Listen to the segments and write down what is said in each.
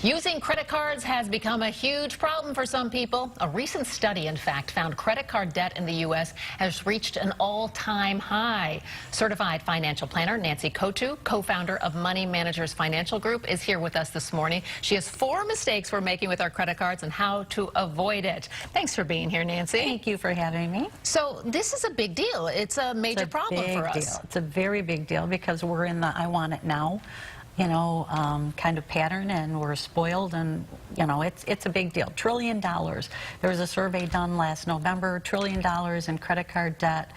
Using credit cards has become a huge problem for some people. A recent study, in fact, found credit card debt in the U.S. has reached an all-time high. Certified financial planner Nancy Coutu, co-founder of Money Managers Financial Group, is here with us this morning. She has 4 mistakes we're making with our credit cards and how to avoid it. Thanks for being here, Nancy. Thank you for having me. So this is a big deal. It's a major problem for us. It's a very big deal because we're in the I want it now, kind of pattern, and we're spoiled, and it's a big deal. $1 trillion. There was a survey done last November, $1 trillion in credit card debt.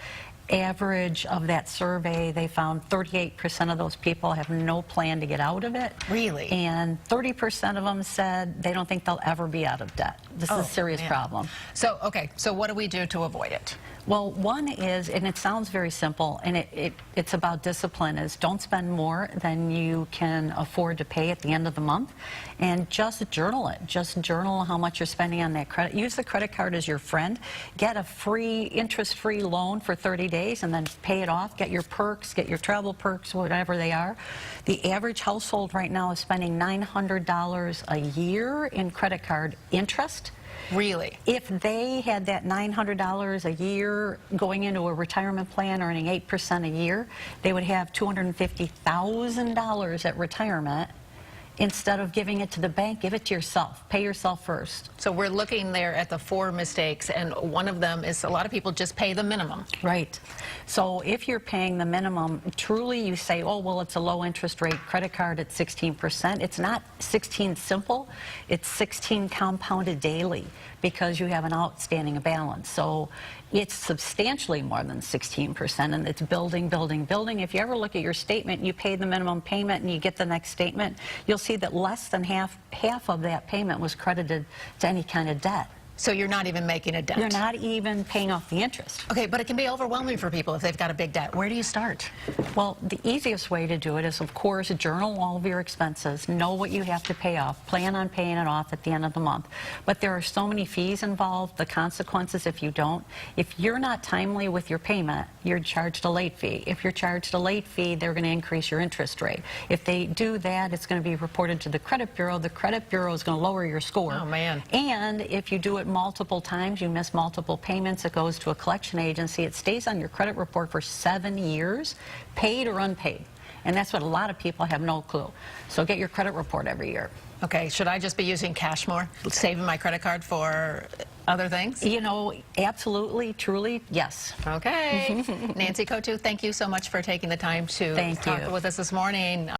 Average of that survey, they found 38% of those people have no plan to get out of it. Really? And 30% of them said they don't think they'll ever be out of debt. This is a serious problem. So, okay, so what do we do to avoid it? Well, one is, and it sounds very simple, and it's about discipline, is don't spend more than you can afford to pay at the end of the month, and just journal it. Just journal how much you're spending on that credit. Use the credit card as your friend. Get a free, interest-free loan for 30 days and then pay it off. Get your perks, get your travel perks, whatever they are. The average household right now is spending $900 a year in credit card interest. Really? If they had that $900 a year going into a retirement plan earning 8% a year, they would have $250,000 at retirement. Instead of giving it to the bank, give it to yourself. Pay yourself first. So we're looking there at the 4 mistakes, and one of them is a lot of people just pay the minimum. Right. So if you're paying the minimum, truly you say, oh, well, it's a low interest rate credit card at 16%. It's not 16 simple. It's 16 compounded daily because you have an outstanding balance. So it's substantially more than 16%, and it's building, building, building. If you ever look at your statement, you pay the minimum payment and you get the next statement, you'll see that less than half of that payment was credited to any kind of debt. So you're not even making a debt. You're not even paying off the interest. Okay, but it can be overwhelming for people if they've got a big debt. Where do you start? Well, the easiest way to do it is, of course, journal all of your expenses, know what you have to pay off, plan on paying it off at the end of the month. But there are so many fees involved, the consequences if you don't. If you're not timely with your payment, you're charged a late fee. If you're charged a late fee, they're going to increase your interest rate. If they do that, it's going to be reported to the credit bureau. The credit bureau is going to lower your score. Oh, man. And if you do it multiple times, you miss multiple payments, it goes to a collection agency. It stays on your credit report for 7 years, paid or unpaid. And that's what a lot of people have no clue. So get your credit report every year. Okay, should I just be using cash more, saving my credit card for other things? Absolutely, truly, yes. Okay. Nancy Coutu, thank you so much for taking the time to talk with us this morning.